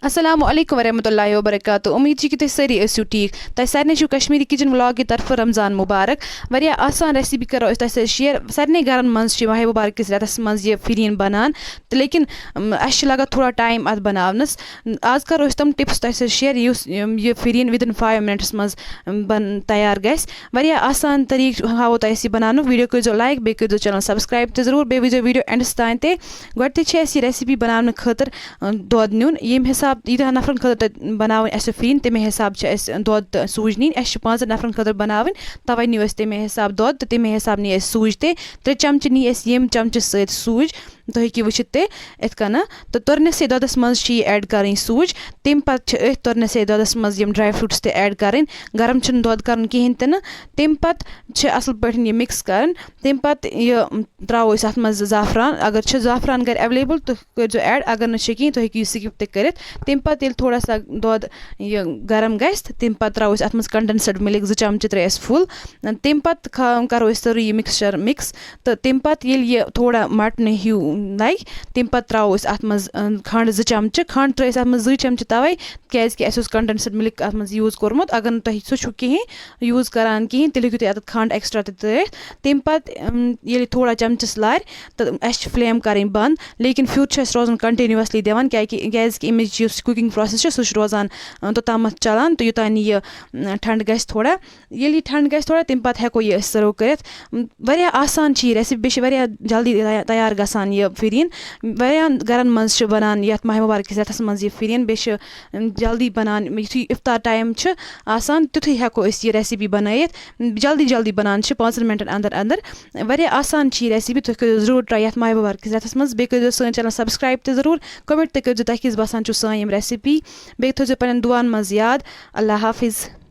السلام علیکم ورحمۃ اللہ وبرکاتہ. امید چھِ کہِ تُہۍ سٲری ٲسِو ٹھیٖک. تۄہہِ سارنٕے چھُو کشمیٖری کِچن ولاگ کہِ طرفہٕ رمضان مُبارک. واریاہ آسان ریسِپی کَرو أسۍ تۄہہِ سۭتۍ شِیر. سارنٕے گرن منٛز چھِ ماہِ مُبارک کِس رٮ۪تس منٛز یہِ فِریٖن بنان تہٕ لیکِن اَسہِ چھُ لگان تھوڑا ٹایم اَتھ بناونَس. آز کَرو أسۍ تِم ٹِپٕس تۄہہِ سۭتۍ شِیر یُس یہِ فِریٖن وِدِن 5 مِنٹس منٛز تیار گژھِ. واریاہ آسان طریٖقہٕ ہاوو تۄہہِ أسۍ یہِ بناونُک. ویٖڈیو کٔرۍزیو لایک, بیٚیہِ کٔرۍزیو چَنل سبسکرایب تہِ ضروٗر, بیٚیہِ وٕچھزیو ویٖڈیو اٮ۪نڈَس تانۍ تہِ. گۄڈٕ تہِ چھِ اَسہِ یہِ ریسِپی بناونہٕ خٲطرٕ دۄد نیُن. ییٚمہِ حِساب ییٖتیٛاہ نفرَن خٲطرٕ تۄہہِ بناوٕنۍ آسہِ فِریٖن تَمے حِساب چھِ اَسہِ دۄد تہٕ سوٗجۍ نِنۍ. اَسہِ چھِ 5 نفرَن خٲطرٕ بناوٕنۍ, تَوَے نِیو اَسہِ تَمے حِساب دۄد تہٕ تَمے حِساب نی اَسہِ سوٗجۍ تہِ. 3 چمچہٕ نی اَسہِ ییٚمہِ چمچہٕ سۭتۍ سوٗجۍ تُہۍ ہیٚکِو وٕچھِتھ تہِ یِتھ کَنۍ. تہٕ تُرنِسٕے دۄدَس منٛز چھِ یہِ ایڈ کَرٕنۍ سوٗجۍ. تَمہِ پَتہٕ چھِ أتھۍ تُرنِسٕے دۄدَس منٛز یِم ڈرٛاے فرٛوٗٹٕس تہِ ایڈ کَرٕنۍ. گرم چھُنہٕ دۄد کَرُن کِہیٖنۍ تہِ نہٕ. تَمہِ پَتہٕ چھِ اَصٕل پٲٹھۍ یہِ مِکٕس کَرٕنۍ. تَمہِ پَتہٕ یہِ ترٛاوو أسۍ اَتھ منٛز زعفران. اگر چھِ زعفران گَرِ ایویلیبٕل تُہۍ کٔرۍزیو ایڈ, اگر نہٕ چھِ کِہیٖنۍ تُہۍ ہیٚکِو یہِ سِکِپ تہِ کٔرِتھ. تَمہِ پَتہٕ ییٚلہِ تھوڑا سا دۄد یہِ گرم گژھِ تہٕ تَمہِ پَتہٕ ترٛاوو أسۍ اَتھ منٛز کَنڈَنسٕڈ مِلِک 2 چمچہٕ ترٛٲے اَسہِ فُل. تَمہِ پَتہٕ کَرو أسۍ سٲرٕے یہِ مِکسچَر مِکٕس. تہٕ تَمہِ پَتہٕ ییٚلہِ یہِ تھوڑا مَٹنہٕ ہیوٗ لَگہِ تَمہِ پَتہٕ ترٛاوو أسۍ اَتھ منٛز کھنٛڈ 2 چمچہٕ. کھنٛڈ ترٛٲے اَسہِ اَتھ منٛز 2 چمچہٕ تَوَے کیٛازِکہِ اَسہِ اوس کَنڈَنسٕڈ مِلِک اَتھ منٛز یوٗز کوٚرمُت. اگر نہٕ تۄہہِ سُہ چھُو کِہیٖنۍ یوٗز کَران کِہیٖنۍ تیٚلہِ ہیٚکِو تُہۍ اَتھ کھنٛڈ ایٚکٕسٹرٛا تہِ ترٛٲیِتھ. تَمہِ پَتہٕ ییٚلہِ تھوڑا چَمچَس لارِ تہٕ اَسہِ چھِ فٕلیم کَرٕنۍ بنٛد. لیکِن پھیُر چھُ اَسہِ روزُن کَنٹِنیوٗوَسلی دِوان کیٛازِکہِ اَمِچ یُس کُکِنٛگ پرٛوسٮ۪س چھُ سُہ چھُ روزان توٚتامَتھ چَلان تہٕ یوٚتانۍ یہِ ٹھنٛڈٕ گژھِ تھوڑا. ییٚلہِ یہِ ٹھنٛڈٕ گژھِ تھوڑا تَمہِ پَتہٕ ہٮ۪کو یہِ أسۍ سٔرٕو کٔرِتھ. واریاہ آسان چھِ یہِ ریسِپی, بیٚیہِ چھِ واریاہ جلدی تیار گژھان یہِ فِریٖن. واریاہَن گرَن منٛز چھِ بَنان یَتھ ماہِ مُبارک کِس رٮ۪تَس منٛز یہِ فِریٖن. بیٚیہِ چھِ جلدی بَنان یُتھُے اِفطار ٹایم چھِ آسان تیُتھُے ہٮ۪کو أسۍ یہِ ریسِپی بَنٲیِتھ. جلدی بَنان چھِ 5 مِنٹَن اَنٛدر. واریاہ آسان چھِ یہِ ریسِپی. تُہۍ کٔرِو ضروٗر ٹرٛاے یَتھ ماہِ مُبارک کِس رٮ۪تَس منٛز. بیٚیہِ کٔرۍزیو سٲنۍ چَنَل سبسکرایب تہِ ضروٗر. کومٮ۪نٛٹ تہِ کٔرۍزیو تۄہہِ کِژھ باسان چھُو سٲنۍ یِم ریسِپی. بیٚیہِ تھٲیزیو پنٛنٮ۪ن دُعاَن منٛز یاد. اللہ حافِظ.